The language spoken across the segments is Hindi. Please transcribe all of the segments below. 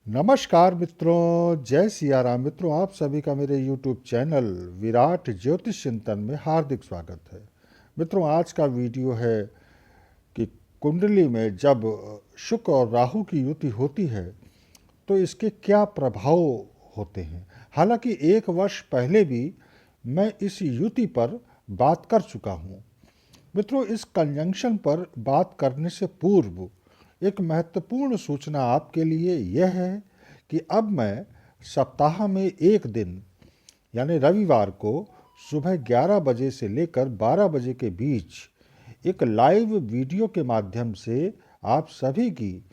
नमस्कार मित्रों, जय सिया राम। मित्रों, आप सभी का मेरे YouTube चैनल विराट ज्योतिष चिंतन में हार्दिक स्वागत है। मित्रों, आज का वीडियो है कि कुंडली में जब शुक्र और राहु की युति होती है तो इसके क्या प्रभाव होते हैं। हालांकि 1 वर्ष पहले भी मैं इस युति पर बात कर चुका हूँ। मित्रों, इस कंजंक्शन पर बात करने से पूर्व एक महत्वपूर्ण सूचना आपके लिए यह है कि अब मैं सप्ताह में एक दिन यानी रविवार को सुबह 11 बजे से लेकर 12 बजे के बीच एक लाइव वीडियो के माध्यम से आप सभी की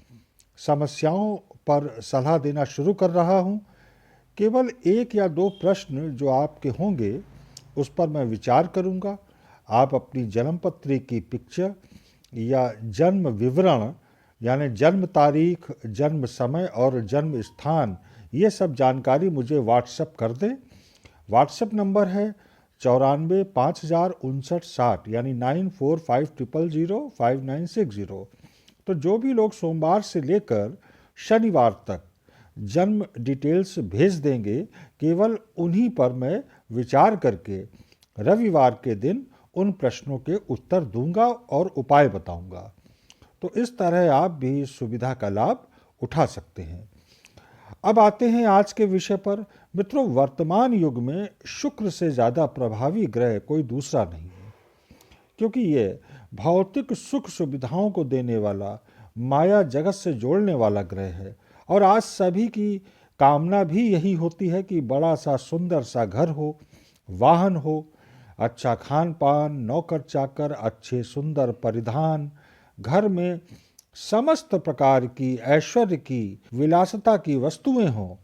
समस्याओं पर सलाह देना शुरू कर रहा हूं। केवल 1 या 2 प्रश्न जो आपके होंगे उस पर मैं विचार करूंगा। आप अपनी जन्मपत्री की पिक्चर या जन्म विवरण यानी जन्म तारीख, जन्म समय और जन्म स्थान, ये सब जानकारी मुझे व्हाट्सएप कर दें। व्हाट्सएप नंबर है 94 5059 60 यानी 9450055960। तो जो भी लोग सोमवार से लेकर शनिवार तक जन्म डिटेल्स भेज देंगे, केवल उन्हीं पर मैं विचार करके रविवार के दिन उन प्रश्नों के उत्तर दूंगा और उपाय बताऊंगा। तो इस तरह आप भी इस सुविधा का लाभ उठा सकते हैं। अब आते हैं आज के विषय पर। मित्रों, वर्तमान युग में शुक्र से ज़्यादा प्रभावी ग्रह कोई दूसरा नहीं है, क्योंकि ये भौतिक सुख सुविधाओं को देने वाला, माया जगत से जोड़ने वाला ग्रह है। और आज सभी की कामना भी यही होती है कि बड़ा सा सुंदर सा घर हो, वाहन हो, अच्छा खान पान, नौकर चाकर, अच्छे सुंदर परिधान, घर में समस्त प्रकार की ऐश्वर्य की, विलासता की वस्तुएं हों।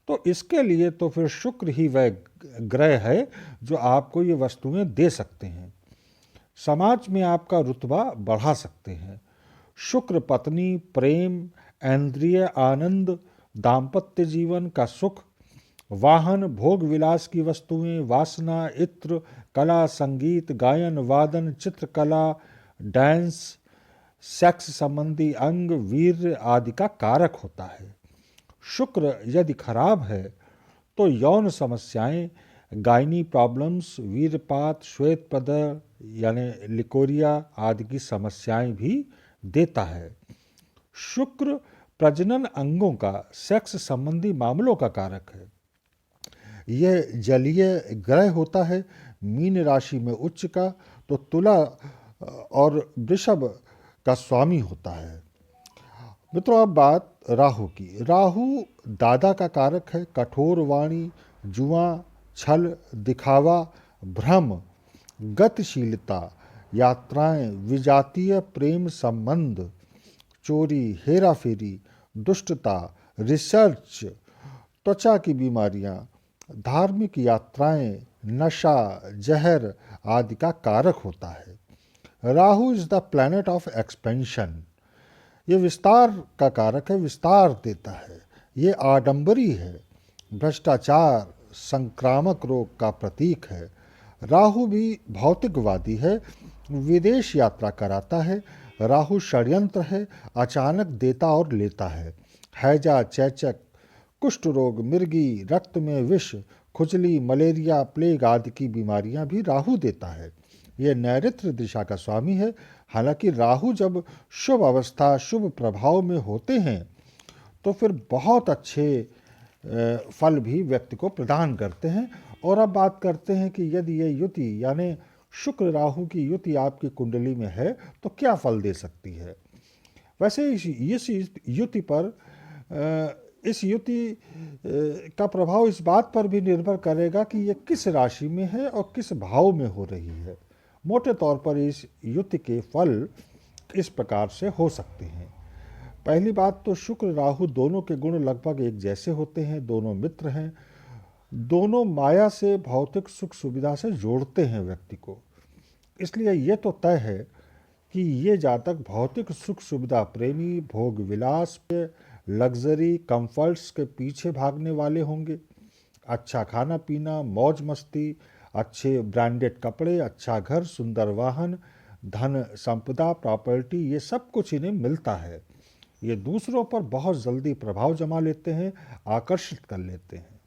तो इसके लिए तो फिर शुक्र ही वह ग्रह है जो आपको ये वस्तुएं दे सकते हैं, समाज में आपका रुतबा बढ़ा सकते हैं। शुक्र पत्नी, प्रेम, इंद्रिय आनंद, दाम्पत्य जीवन का सुख, वाहन, भोग विलास की वस्तुएं, वासना, इत्र, कला, संगीत, गायन, वादन, चित्रकला, डांस, सेक्स संबंधी अंग, वीर्य आदि का कारक होता है। शुक्र यदि खराब है तो यौन समस्याएं, गायनी प्रॉब्लम्स, वीरपात, श्वेत प्रदर यानी लिकोरिया आदि की समस्याएं भी देता है। शुक्र प्रजनन अंगों का, सेक्स संबंधी मामलों का कारक है। यह जलीय ग्रह होता है। मीन राशि में उच्च का तो तुला और वृषभ का स्वामी होता है। मित्रों, अब बात राहु की। राहु दादा का कारक है। कठोर वाणी, जुआ, छल, दिखावा, भ्रम, गतिशीलता, यात्राएं, विजातीय प्रेम संबंध, चोरी, हेरा फेरी, दुष्टता, रिसर्च, त्वचा की बीमारियां, धार्मिक यात्राएं, नशा, जहर आदि का कारक होता है। Rahu is the planet of expansion. ये विस्तार का कारक है, विस्तार देता है। ये आडंबरी है, भ्रष्टाचार, संक्रामक रोग का प्रतीक है। राहु भी भौतिकवादी है, विदेश यात्रा कराता है। राहु षड्यंत्र है, अचानक देता और लेता है। हैजा, चैचक, कुष्ठ रोग, मिर्गी, रक्त में विष, खुजली, मलेरिया, प्लेग आदि की बीमारियां भी राहु देता है। ये नैऋत्य दिशा का स्वामी है। हालांकि राहु जब शुभ अवस्था, शुभ प्रभाव में होते हैं तो फिर बहुत अच्छे फल भी व्यक्ति को प्रदान करते हैं। और अब बात करते हैं कि यदि ये युति यानी शुक्र राहु की युति आपकी कुंडली में है तो क्या फल दे सकती है। वैसे इस युति पर इस युति का प्रभाव इस बात पर भी निर्भर करेगा कि ये किस राशि में है और किस भाव में हो रही है। मोटे तौर पर इस युति के फल इस प्रकार से हो सकते हैं। पहली बात तो शुक्र राहु दोनों के गुण लगभग एक जैसे होते हैं। दोनों मित्र हैं। दोनों माया से, भौतिक सुख सुविधा से जोड़ते हैं व्यक्ति को। इसलिए ये तो तय है कि ये जातक भौतिक सुख सुविधा प्रेमी, भोग विलास पे, लग्जरी कंफर्ट्स के पीछे भागने वाले होंगे। अच्छा खाना पीना, मौज मस्ती, अच्छे ब्रांडेड कपड़े, अच्छा घर, सुंदर वाहन, धन संपदा, प्रॉपर्टी, ये सब कुछ इन्हें मिलता है। ये दूसरों पर बहुत जल्दी प्रभाव जमा लेते हैं, आकर्षित कर लेते हैं।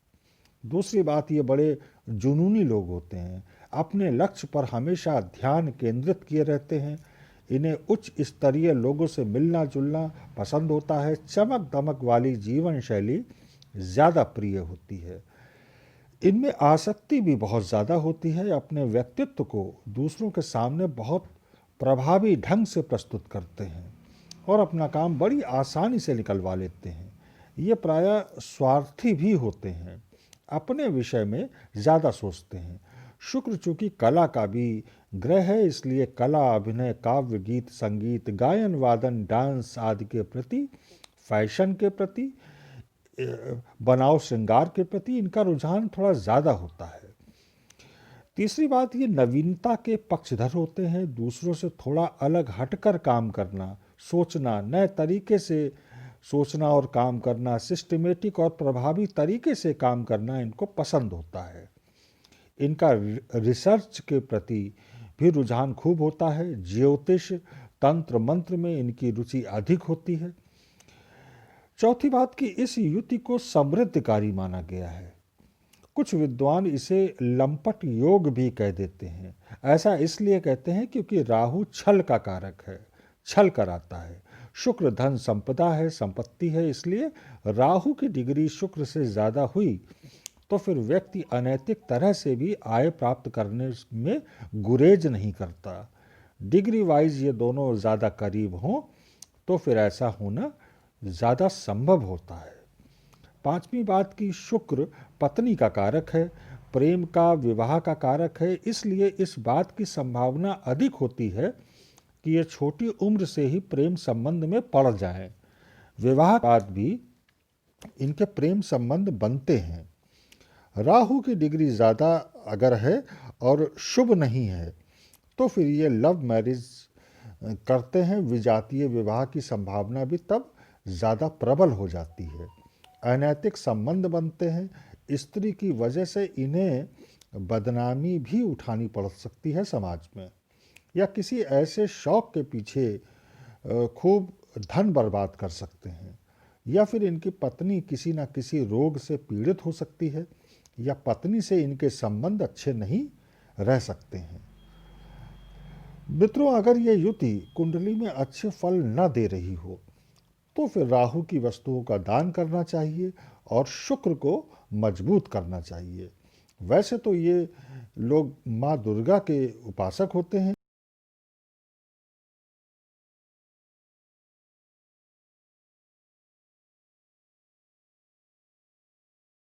दूसरी बात, ये बड़े जुनूनी लोग होते हैं, अपने लक्ष्य पर हमेशा ध्यान केंद्रित किए रहते हैं। इन्हें उच्च स्तरीय लोगों से मिलना जुलना पसंद होता है। चमक दमक वाली जीवन शैली ज़्यादा प्रिय होती है। इनमें आसक्ति भी बहुत ज़्यादा होती है। अपने व्यक्तित्व को दूसरों के सामने बहुत प्रभावी ढंग से प्रस्तुत करते हैं और अपना काम बड़ी आसानी से निकलवा लेते हैं। ये प्रायः स्वार्थी भी होते हैं, अपने विषय में ज़्यादा सोचते हैं। शुक्र चूँकि कला का भी ग्रह है, इसलिए कला, अभिनय, काव्य, गीत, संगीत, गायन, वादन, डांस आदि के प्रति, फैशन के प्रति, बनाव श्रृंगार के प्रति इनका रुझान थोड़ा ज़्यादा होता है। तीसरी बात, ये नवीनता के पक्षधर होते हैं। दूसरों से थोड़ा अलग हटकर काम करना, सोचना, नए तरीके से सोचना और काम करना, सिस्टमेटिक और प्रभावी तरीके से काम करना इनको पसंद होता है। इनका रिसर्च के प्रति भी रुझान खूब होता है। ज्योतिष, तंत्र मंत्र में इनकी रुचि अधिक होती है। चौथी बात कि इस युति को समृद्धकारी माना गया है। कुछ विद्वान इसे लंपट योग भी कह देते हैं। ऐसा इसलिए कहते हैं क्योंकि राहु छल का कारक है, छल कराता है। शुक्र धन संपदा है, संपत्ति है, इसलिए राहु की डिग्री शुक्र से ज़्यादा हुई तो फिर व्यक्ति अनैतिक तरह से भी आय प्राप्त करने में गुरेज नहीं करता। डिग्री वाइज ये दोनों ज़्यादा करीब हों तो फिर ऐसा होना ज़्यादा संभव होता है। पांचवी बात की शुक्र पत्नी का कारक है, प्रेम का, विवाह का कारक है, इसलिए इस बात की संभावना अधिक होती है कि ये छोटी उम्र से ही प्रेम संबंध में पड़ जाएं। विवाह के बाद भी इनके प्रेम संबंध बनते हैं। राहु की डिग्री ज़्यादा अगर है और शुभ नहीं है तो फिर ये लव मैरिज करते हैं। विजातीय विवाह की संभावना भी तब ज़्यादा प्रबल हो जाती है। अनैतिक संबंध बनते हैं। स्त्री की वजह से इन्हें बदनामी भी उठानी पड़ सकती है समाज में, या किसी ऐसे शौक के पीछे खूब धन बर्बाद कर सकते हैं, या फिर इनकी पत्नी किसी न किसी रोग से पीड़ित हो सकती है, या पत्नी से इनके संबंध अच्छे नहीं रह सकते हैं। मित्रों, अगर ये युति कुंडली में अच्छे फल न दे रही हो तो फिर राहु की वस्तुओं का दान करना चाहिए और शुक्र को मजबूत करना चाहिए। वैसे तो ये लोग माँ दुर्गा के उपासक होते हैं,